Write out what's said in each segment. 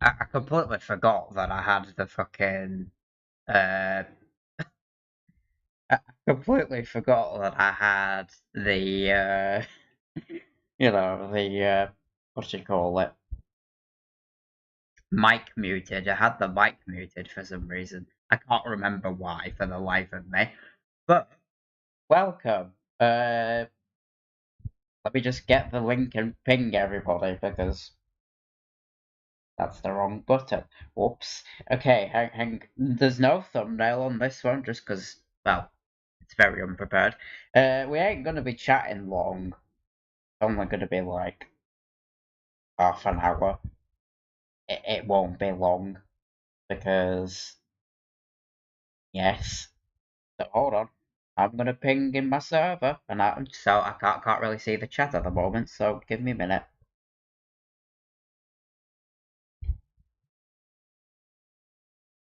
I completely forgot that I had the fucking. Uh, I completely forgot that I had the. What do you call it? Mic muted. I had the mic muted for some reason. I can't remember why for the life of me. But welcome. Let me just get the link and ping everybody because that's the wrong button. Whoops. Okay, there's no thumbnail on this one just because, well, it's very unprepared. We ain't gonna be chatting long. It's only gonna be like half an hour. It won't be long because, yes. So hold on. I'm gonna ping in my server, and I can't really see the chat at the moment. So give me a minute.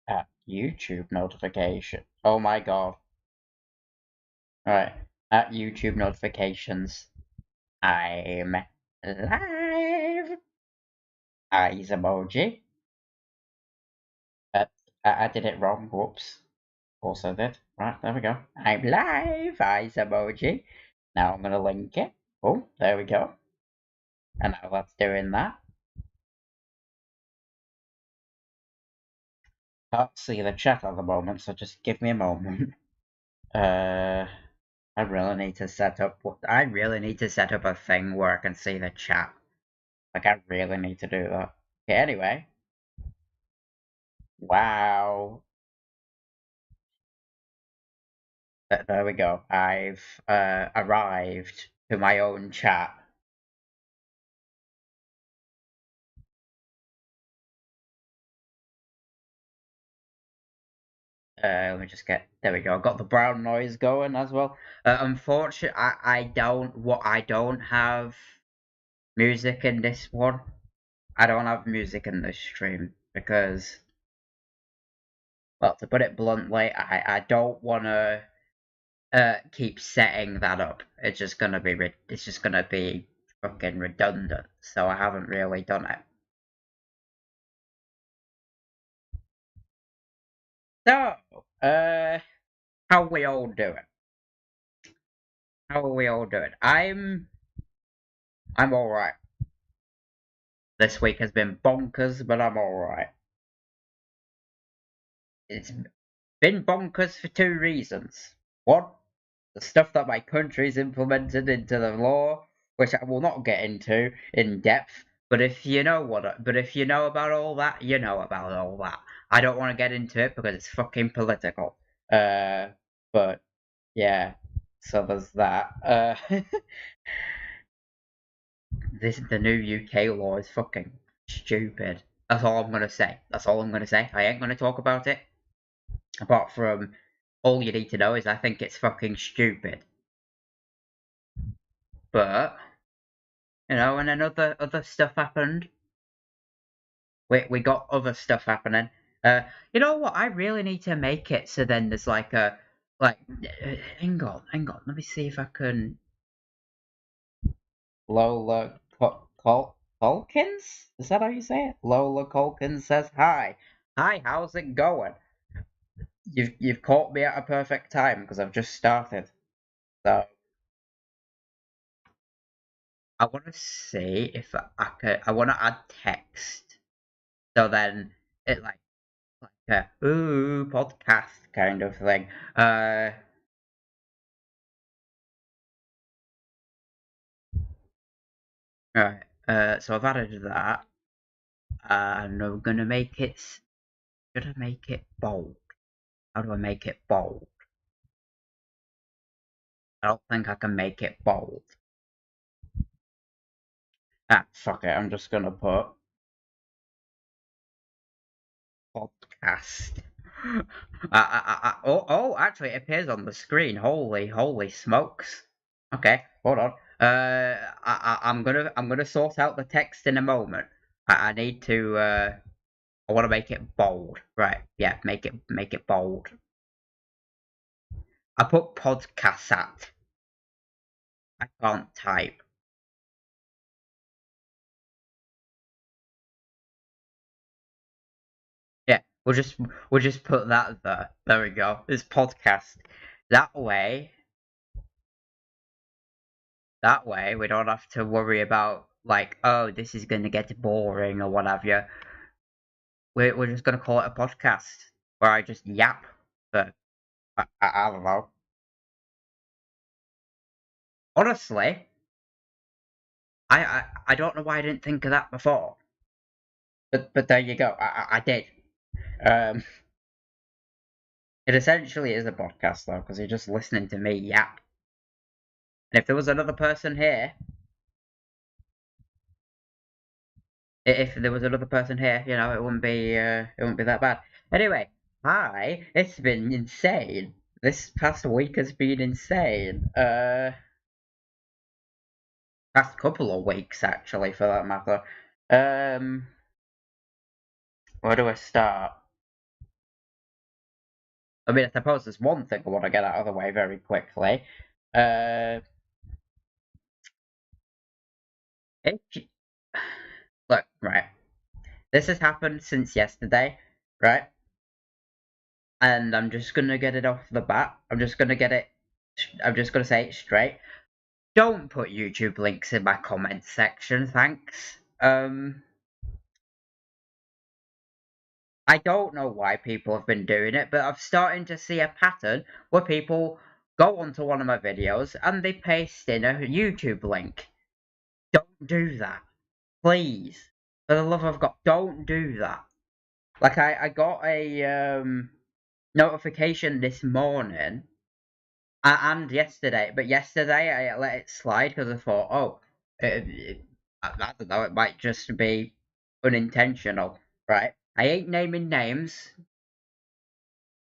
At YouTube notification. Oh my god. Right. At YouTube notifications. I'm live. Eyes emoji. Uh, I did it wrong. Whoops. Also did. Right, there we go. I'm live. Eyes emoji. Now I'm gonna link it. Oh, there we go. And now that's doing that. Can't see the chat at the moment, so just give me a moment. I really need to set up. I really need to set up a thing where I can see the chat. Like, I really need to do that. Okay, anyway. Wow. There we go. I've arrived to my own chat. Let me just get. There we go. Got the brown noise going as well. Unfortunately, I don't have music in this one. I don't have music in this stream because, well, to put it bluntly, I don't want to keep setting that up. It's just gonna be fucking redundant. So I haven't really done it. So, how we all doing? How are we all doing? I'm all right. This week has been bonkers, but I'm all right. It's been bonkers for two reasons. One, the stuff that my country's implemented into the law, which I will not get into in depth. But if you know about all that, you know about all that. I don't want to get into it because it's fucking political. But yeah, so there's that. The new UK law is fucking stupid. That's all I'm gonna say. That's all I'm gonna say. I ain't gonna talk about it. Apart from all you need to know is I think it's fucking stupid. But and other stuff happened. We got other stuff happening. You know what? I really need to make it so then there's like a like. Hang on. Let me see if I can. Lola Colkins? Is that how you say it? Lola Colkins says hi. Hi, how's it going? You've caught me at a perfect time because I've just started. So I want to see if I can. I want to add text. So then it like a ooh podcast kind of thing. Right. So I've added that, and I'm gonna make it. Should I make it bold? How do I make it bold? I don't think I can make it bold. Ah, fuck it. I'm just gonna put podcast. Actually, it appears on the screen. Holy smokes. Okay, hold on. I'm gonna sort out the text in a moment. I need to. I want to make it bold. Right? Yeah, make it bold. I put podcast at. I can't type. we'll just put that there. There we go. This podcast. That way we don't have to worry about like, oh, this is gonna get boring or what have you. We're just gonna call it a podcast where I just yap for I don't know. Honestly, I don't know why I didn't think of that before. But there you go. I did. Um, it essentially is a podcast though, because you're just listening to me yap. And if there was another person here, if there was another person here, you know, it wouldn't be that bad. Anyway, hi. It's been insane. This past week has been insane. Past couple of weeks actually, for that matter. Where do I start? I mean, I suppose there's one thing I want to get out of the way very quickly. Look, right. This has happened since yesterday, right? And I'm just gonna get it off the bat. I'm just gonna say it straight. Don't put YouTube links in my comment section, thanks. I don't know why people have been doing it, but I'm starting to see a pattern where people go onto one of my videos and they paste in a YouTube link. Don't do that. Please. For the love of God, don't do that. Like, I got a notification this morning and yesterday, but yesterday I let it slide because I thought, oh, I don't know, it might just be unintentional, right? I ain't naming names,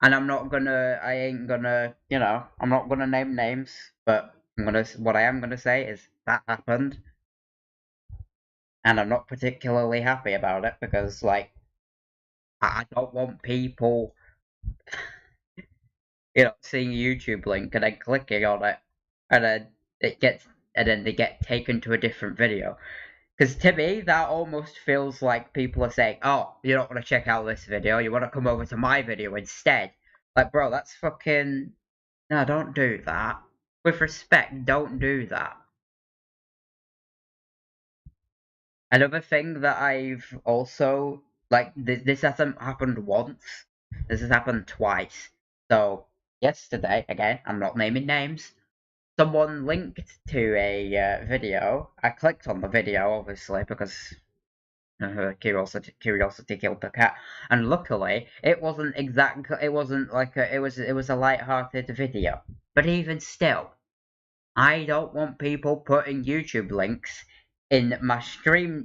and I'm not gonna, I ain't gonna, you know, I'm not gonna name names, but what I am gonna say is that happened, and I'm not particularly happy about it because, like, I don't want people, you know, seeing a YouTube link and then clicking on it, and then they get taken to a different video. Because to me, that almost feels like people are saying, "Oh, you don't want to check out this video, you want to come over to my video instead." Like, bro, that's fucking no, don't do that. With respect, don't do that. Another thing that I've also like this hasn't happened once. This has happened twice. So yesterday, again, I'm not naming names. Someone linked to a video. I clicked on the video, obviously, because curiosity killed the cat. And luckily, it wasn't exactly. It wasn't like a. It was a light-hearted video. But even still, I don't want people putting YouTube links in my stream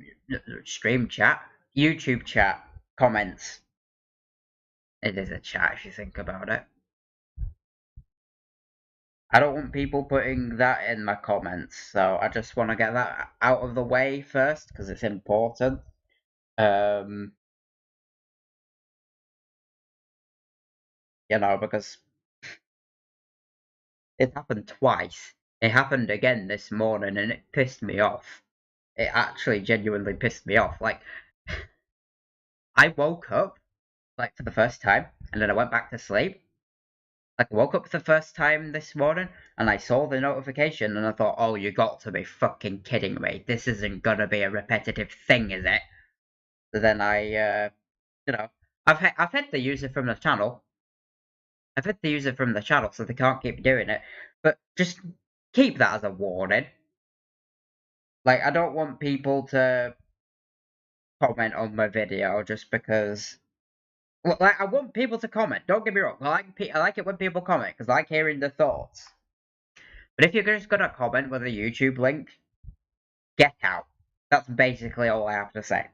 chat, YouTube chat comments. It is a chat if you think about it. I don't want people putting that in my comments, so I just want to get that out of the way first because it's important. You know, because it happened twice. It happened again this morning and it pissed me off. It actually genuinely pissed me off. Like, I woke up, like, for the first time, and then I went back to sleep. Like, I woke up for the first time this morning, and I saw the notification, and I thought, oh, you got to be fucking kidding me. This isn't gonna be a repetitive thing, is it? So then you know, I've hid the user from the channel. I've hid the user from the channel, so they can't keep doing it. But just keep that as a warning. Like, I don't want people to comment on my video just because. Well, like, I want people to comment. Don't get me wrong. I like it when people comment because I like hearing their thoughts. But if you're just gonna comment with a YouTube link, get out. That's basically all I have to say.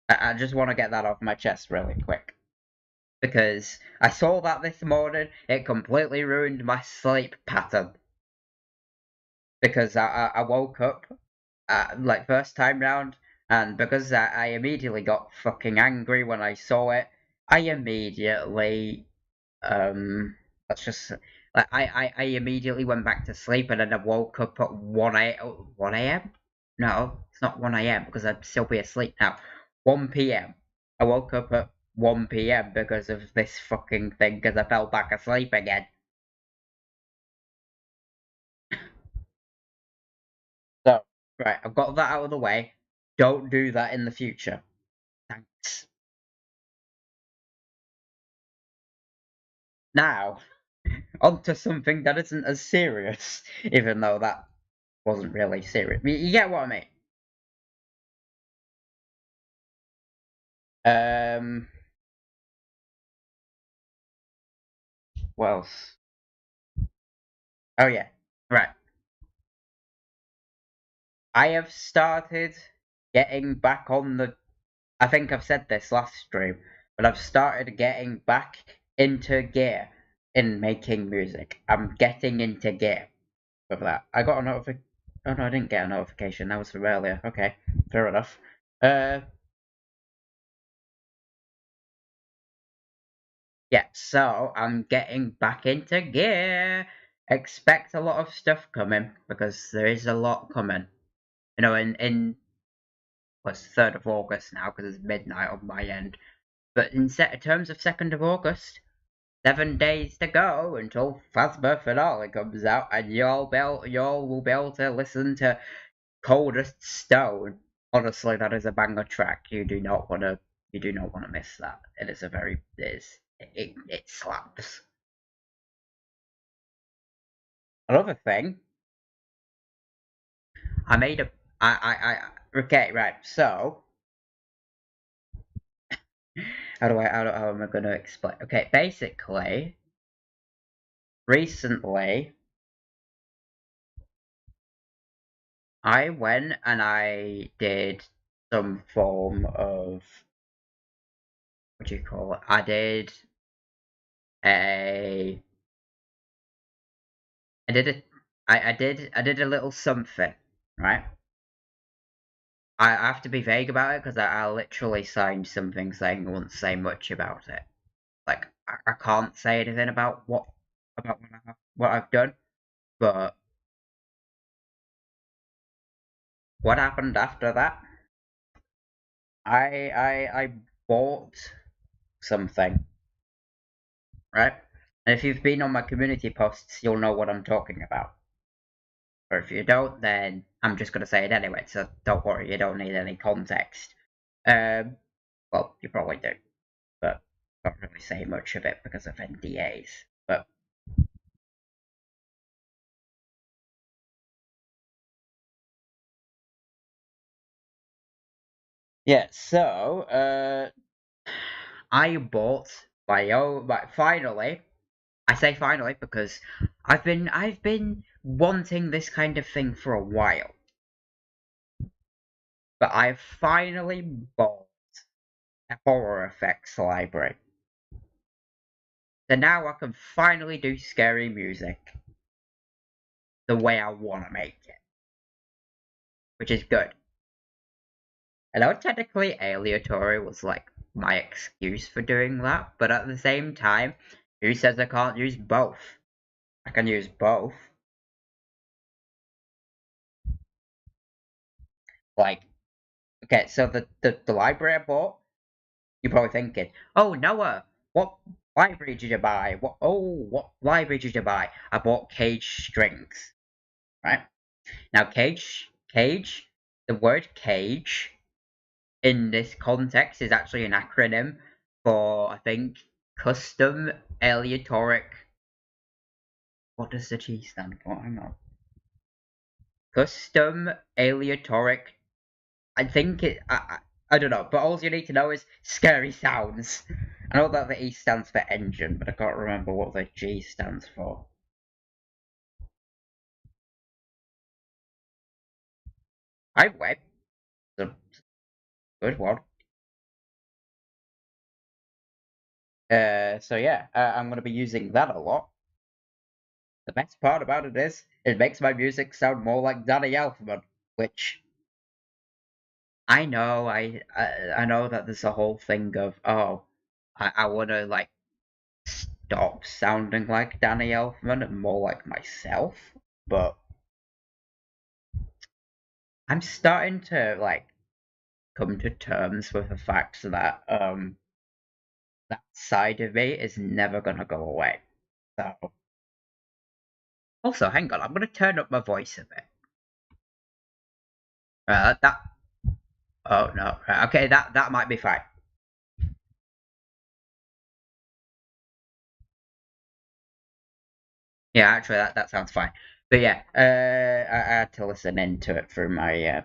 I just want to get that off my chest really quick. Because I saw that this morning, it completely ruined my sleep pattern. Because I woke up, like, first time round, and because I immediately got fucking angry when I saw it, I immediately, let's just, like, I immediately went back to sleep, and then I woke up at 1 a.m.? No, it's not 1 a.m. because I'd still be asleep now. 1 p.m. I woke up at 1 p.m. because of this fucking thing, because I fell back asleep again. So, right, I've got that out of the way. Don't do that in the future. Thanks. Now, onto something that isn't as serious, even though that wasn't really serious. You get what I mean? Um, what else? Oh yeah, right. I have started getting back on the. I think I've said this last stream, but I've started getting back into gear in making music. I'm getting into gear with that. I got a notification. Oh no, I didn't get a notification. That was from earlier. Okay, fair enough. Yeah, so I'm getting back into gear. Expect a lot of stuff coming because there is a lot coming. You know, in what's 3rd of August now because it's midnight on my end. But in terms of 2nd of August, 7 days to go until Phasma Finale comes out, and y'all will be able to listen to Coldest Stone. Honestly, that is a banger track. You do not want to miss that. It is a very it slaps. Another thing, I made a okay, right. So how am I gonna explain? Okay, basically, recently I went and I did some form of what do you call it? A I did a I did a little something, right? I have to be vague about it because I literally signed something saying I won't say much about it. Like I can't say anything about what I've done, but what happened after that? I bought something, right? And if you've been on my community posts, you'll know what I'm talking about. Or if you don't, then I'm just gonna say it anyway. So don't worry, you don't need any context. Well, you probably do, but I can't really say much of it because of NDAs. But yeah, so I bought my own. Like, finally, I say finally because I've been wanting this kind of thing for a while, but I've finally bought a horror effects library. So now I can finally do scary music the way I want to make it, which is good. I know technically aleatory was like my excuse for doing that, but at the same time, who says I can't use both? I can use both. Like, okay, so the library I bought, you're probably thinking, oh Noah, what library did you buy? What library did you buy? I bought Cage Strings, right? Now cage, the word cage in this context is actually an acronym for I think custom aleatoric. What does the T stand for? Hang on. Custom aleatoric. I think I don't know, but all you need to know is scary sounds. I know that the E stands for engine, but I can't remember what the G stands for. I web. It's a good one. So yeah, I'm gonna be using that a lot. The best part about it is it makes my music sound more like Danny Elfman, which I know that there's a whole thing of I want to like stop sounding like Danny Elfman and more like myself, but I'm starting to like come to terms with the fact that that side of me is never gonna go away. So also, hang on, I'm gonna turn up my voice a bit. That oh no, okay, that might be fine. Yeah, actually, that sounds fine. But yeah, I had to listen into it through my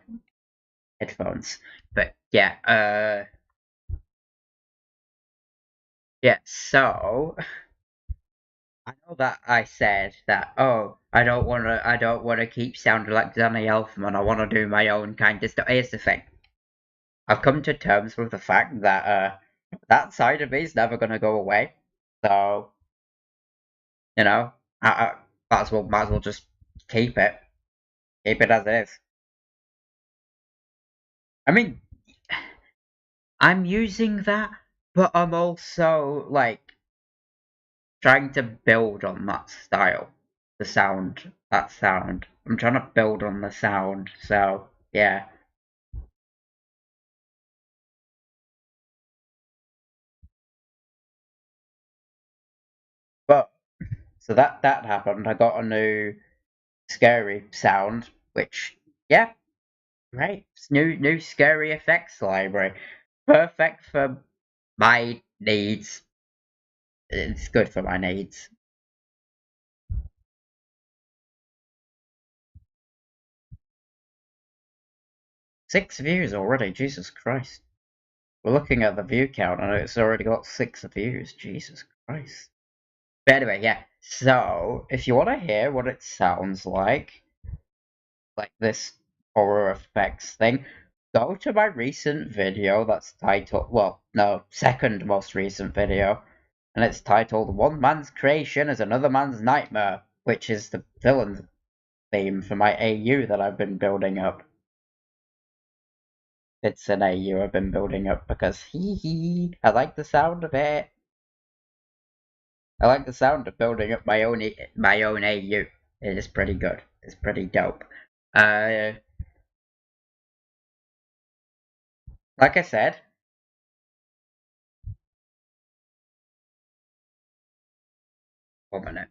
headphones. But yeah, yeah. So I know that I said that. Oh, I don't wanna keep sounding like Danny Elfman. I wanna do my own kind of stuff. Here's the thing. I've come to terms with the fact that that side of me is never gonna go away. So you know, I might as well just keep it as it is. I mean, I'm using that, but I'm also like trying to build on that style, the sound, that sound. I'm trying to build on the sound, so yeah. But so that happened. I got a new scary sound, which yeah, right. It's new scary effects library, perfect for my needs. It's good for my needs. 6 views already, Jesus Christ. We're looking at the view count and it's already got 6 views, Jesus Christ. But anyway, yeah. So, if you want to hear what it sounds like this horror effects thing, go to my recent video that's titled, well, no, second most recent video, and it's titled One Man's Creation is Another Man's Nightmare, which is the villain theme for my AU that I've been building up. It's an AU I've been building up because I like the sound of it. I like the sound of building up my own AU. It is pretty good. It's pretty dope. Uh, like I said, 1 minute.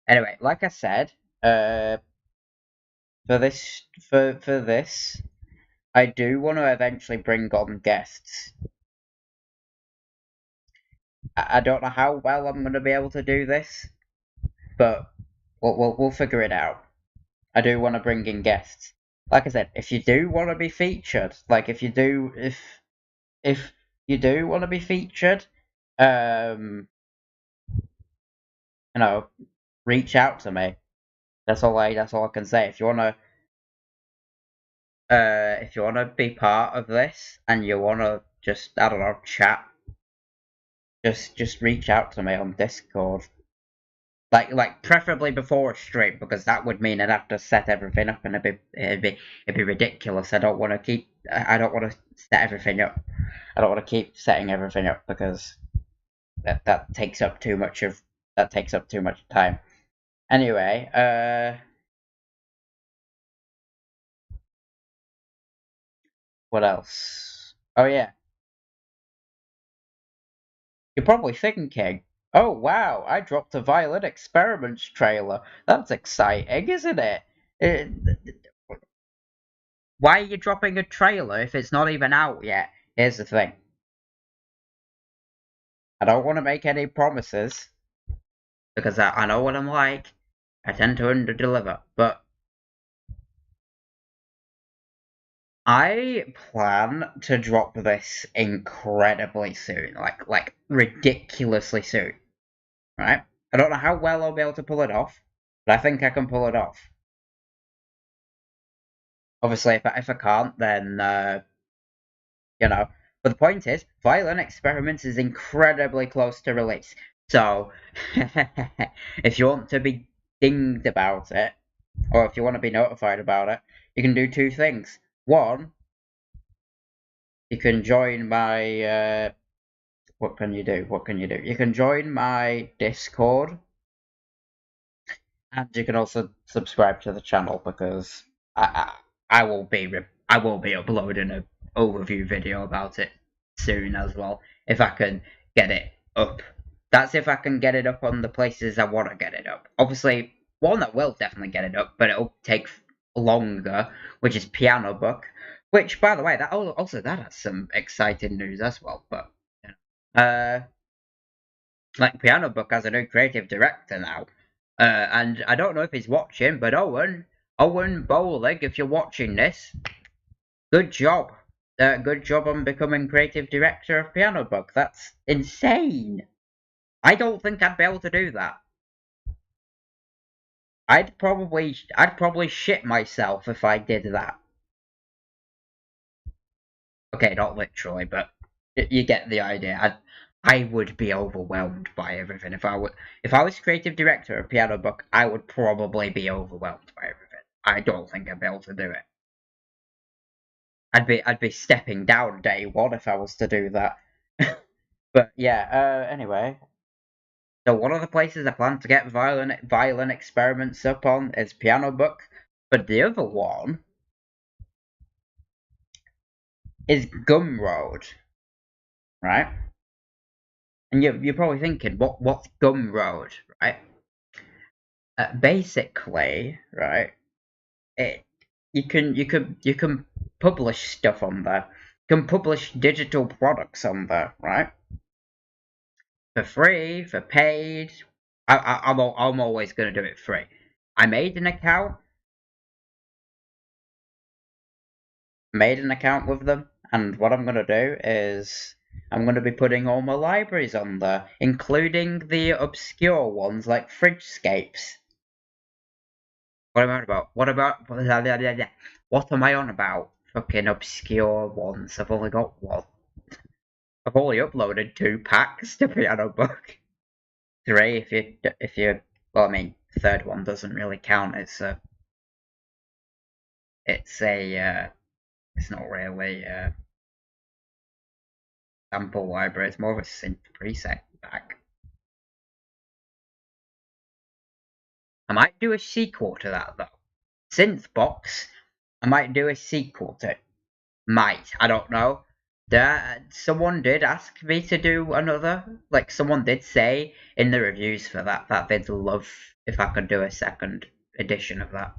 Anyway, like I said, for this, I do want to eventually bring on guests. I don't know how well I'm going to be able to do this, but we'll figure it out. I do want to bring in guests. Like I said, if you do want to be featured, like if you do want to be featured, you know, reach out to me. That's all I can say. If you wanna be part of this and you wanna just I don't know chat, just reach out to me on Discord. Like preferably before a stream because that would mean I'd have to set everything up and it'd be ridiculous. I don't want to set everything up. I don't want to keep setting everything up because that takes up too much of that takes up too much time. Anyway, what else? Oh yeah, you're probably thinking, oh wow, I dropped a Violin Experiments trailer. That's exciting, isn't it? Why are you dropping a trailer if it's not even out yet? Here's the thing. I don't want to make any promises because I know what I'm like. I tend to underdeliver, but I plan to drop this incredibly soon, like ridiculously soon, right? I don't know how well I'll be able to pull it off, but I think I can pull it off. Obviously, if I can't, then you know. But the point is, Violin Experiments is incredibly close to release. So, if you want to be dinged about it, or if you want to be notified about it, you can do two things. One, you can join my What can you do? What can you do? You can join my Discord, and you can also subscribe to the channel because I will be uploading an overview video about it soon as well if I can get it up. That's if I can get it up on the places I want to get it up. Obviously, one that will definitely get it up, but it'll take longer, which is Piano Book. Which, by the way, that has some exciting news as well. But like Piano Book has a new creative director now, and I don't know if he's watching, but Owen Bowling, if you're watching this, good job. Good job on becoming creative director of Piano Book. That's insane. I don't think I'd be able to do that. I'd probably shit myself if I did that. Okay, not literally, but you get the idea. I would be overwhelmed by everything. If I was creative director of Piano Book, I would probably be overwhelmed by everything. I don't think I'd be able to do it. I'd be stepping down day one if I was to do that. But yeah, anyway. So one of the places I plan to get violin experiments up on is Piano Book, but the other one is Gumroad, right? And you're probably thinking, what's Gumroad, right? Basically, right? You can publish stuff on there. You can publish digital products on there, right? For free, for paid. I'm always gonna do it free. I made an account with them, and what I'm gonna do is I'm gonna be putting all my libraries on there, including the obscure ones like Fridgescapes. What am I on about? What am I on about? Fucking obscure ones. I've only got one. I've only uploaded 2 packs to Piano Book. 3 if you well, I mean, the third one doesn't really count. It's not really a sample library. It's more of a synth preset pack. I might do a sequel to that though. Synthbox. I might do a sequel to it. Might. I don't know. Someone did ask me to do another. Like, someone did say in the reviews for that they'd love if I could do a second edition of that.